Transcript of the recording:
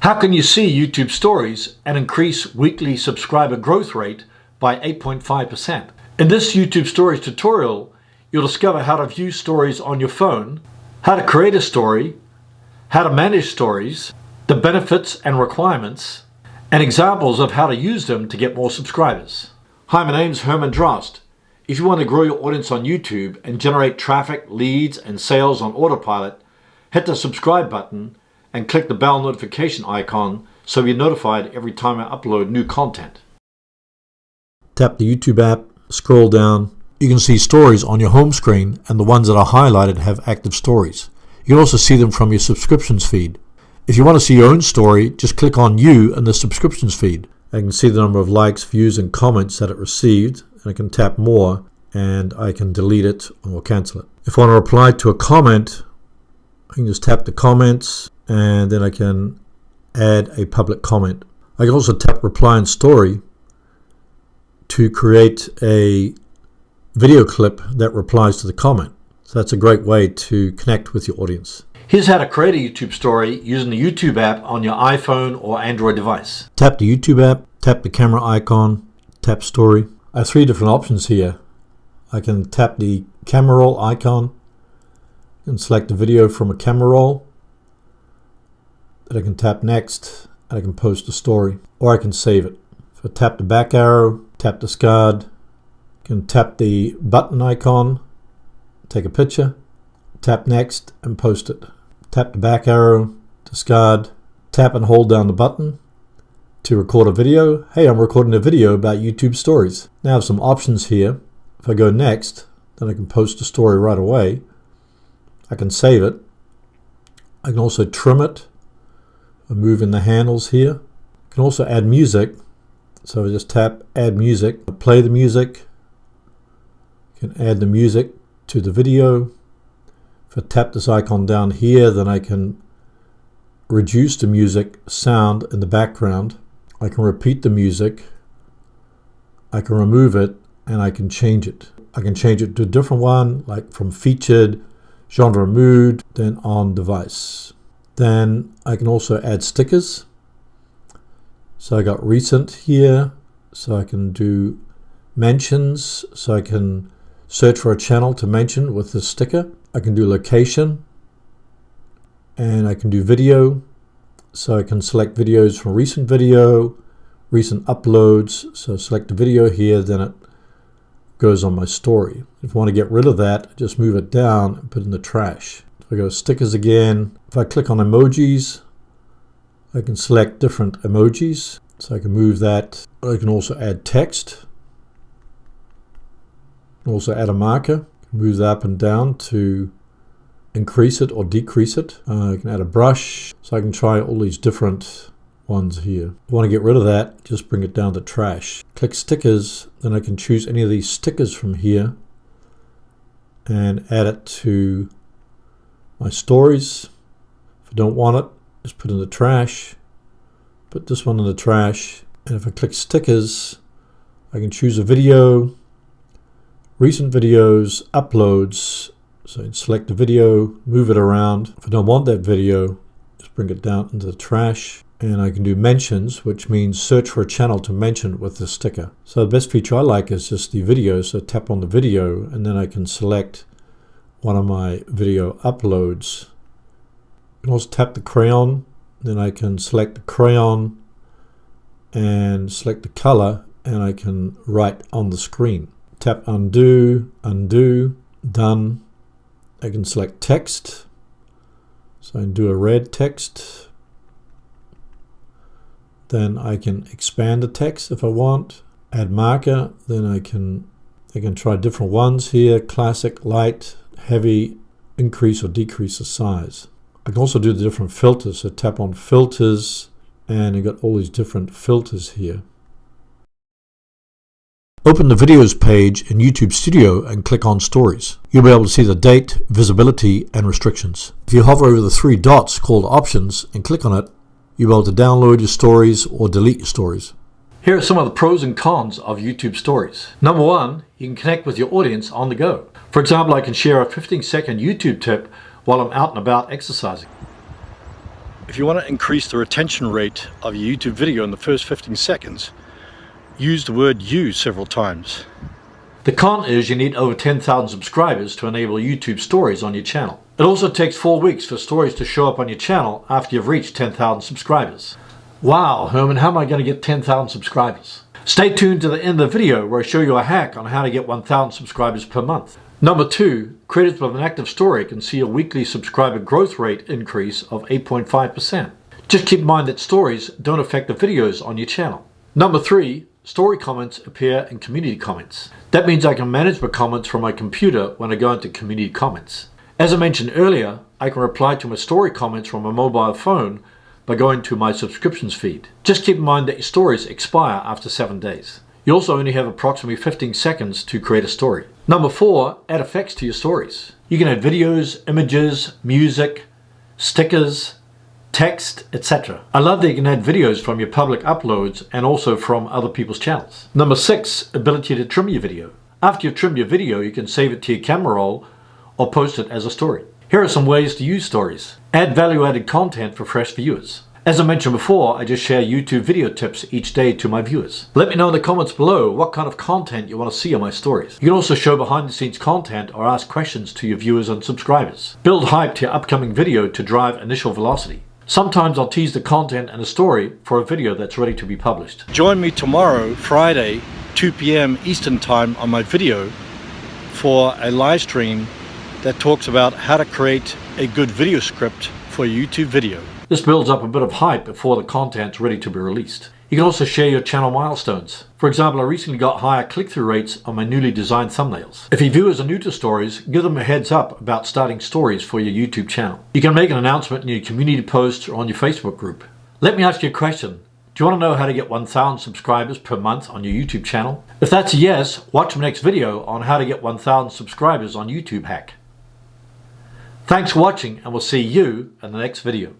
How can you see YouTube stories and increase weekly subscriber growth rate by 8.5%? In this YouTube stories tutorial, you'll discover how to view stories on your phone, how to create a story, how to manage stories, the benefits and requirements, and examples of how to use them to get more subscribers. Hi, my name's Herman Drost. If you want to grow your audience on YouTube and generate traffic, leads, and sales on autopilot, hit the subscribe button and click the bell notification icon so you're notified every time I upload new content. Tap the YouTube app, scroll down. You can see stories on your home screen, and the ones that are highlighted have active stories. You can also see them from your subscriptions feed. If you want to see your own story, just click on You in the subscriptions feed. I can see the number of likes, views, and comments that it received, and I can tap More, and I can delete it or cancel it. If I want to reply to a comment, I can just tap the comments, and then I can add a public comment. I can also tap Reply and Story to create a video clip that replies to the comment. So that's a great way to connect with your audience. Here's how to create a YouTube story using the YouTube app on your iPhone or Android device. Tap the YouTube app, tap the camera icon, tap Story. I have three different options here. I can tap the camera roll icon and select the video from a camera roll. Then I can tap Next, and I can post a story, or I can save it. So tap the back arrow, tap discard, can tap the button icon, take a picture, tap Next and post it. Tap the back arrow, discard, tap and hold down the button to record a video. Hey, I'm recording a video about YouTube stories. Now I have some options here. If I go Next, then I can post a story right away. I can save it. I can also trim it. I move in the handles here. I can also add music. So I just tap Add Music, play the music. I can add the music to the video. If I tap this icon down here, then I can reduce the music sound in the background. I can repeat the music. I can remove it, and I can change it. I can change it to a different one, like from featured, genre, mood, then on device. Then I can also add stickers. So I got recent here, so I can do mentions, so I can search for a channel to mention with the sticker. I can do location, and I can do video, so I can select videos from recent video, recent uploads. So select the video here, then it goes on my story. If I want to get rid of that, just move it down and put it in the trash. If I go stickers again, if I click on emojis, I can select different emojis, so I can move that. I can also add text, also add a marker, move that up and down to increase it or decrease it. I can add a brush, so I can try all these different ones here. If I want to get rid of that, just bring it down to trash. Click stickers, then I can choose any of these stickers from here and add it to my stories. If I don't want it, just put it in the trash, put this one in the trash, and if I click stickers, I can choose a video, recent videos, uploads, so I'd select the video, move it around. If I don't want that video, just bring it down into the trash, and I can do mentions, which means search for a channel to mention with the sticker. So the best feature I like is just the video, so tap on the video, and then I can select one of my video uploads. I can also tap the crayon, then I can select the crayon and select the color, and I can write on the screen. Tap undo, undo, done. I can select text, so I can do a red text. Then I can expand the text if I want. Add marker, then I can try different ones here, classic, light, heavy, increase or decrease the size. I can also do the different filters, so tap on filters, and you got all these different filters here. Open the videos page in YouTube Studio and click on Stories. You'll be able to see the date, visibility, and restrictions. If you hover over the three dots called Options and click on it, you'll be able to download your stories or delete your stories. Here are some of the pros and cons of YouTube Stories. Number one, you can connect with your audience on the go. For example, I can share a 15-second YouTube tip while I'm out and about exercising. If you want to increase the retention rate of your YouTube video in the first 15 seconds, use the word "you" several times. The con is you need over 10,000 subscribers to enable YouTube stories on your channel. It also takes 4 weeks for stories to show up on your channel after you've reached 10,000 subscribers. Wow, Herman, how am I going to get 10,000 subscribers? Stay tuned to the end of the video where I show you a hack on how to get 1,000 subscribers per month. Number 2, creators with an active story can see a weekly subscriber growth rate increase of 8.5%. Just keep in mind that stories don't affect the videos on your channel. Number 3, story comments appear in community comments. That means I can manage my comments from my computer when I go into community comments. As I mentioned earlier, I can reply to my story comments from my mobile phone by going to my subscriptions feed. Just keep in mind that your stories expire after 7 days. You also only have approximately 15 seconds to create a story. Number 4, add effects to your stories. You can add videos, images, music, stickers, text, etc. I love that you can add videos from your public uploads and also from other people's channels. Number 6, ability to trim your video. After you've trimmed your video, you can save it to your camera roll or post it as a story. Here are some ways to use stories. Add value-added content for fresh viewers. As I mentioned before, I just share YouTube video tips each day to my viewers. Let me know in the comments below what kind of content you want to see on my stories. You can also show behind-the-scenes content or ask questions to your viewers and subscribers. Build hype to your upcoming video to drive initial velocity. Sometimes I'll tease the content and a story for a video that's ready to be published. Join me tomorrow, Friday, 2 p.m. Eastern Time on my video for a live stream that talks about how to create a good video script for a YouTube video. This builds up a bit of hype before the content's ready to be released. You can also share your channel milestones. For example, I recently got higher click-through rates on my newly designed thumbnails. If your viewers are new to stories, give them a heads up about starting stories for your YouTube channel. You can make an announcement in your community post or on your Facebook group. Let me ask you a question. Do you want to know how to get 1,000 subscribers per month on your YouTube channel? If that's a yes, watch my next video on how to get 1,000 subscribers on YouTube hack. Thanks for watching, and we'll see you in the next video.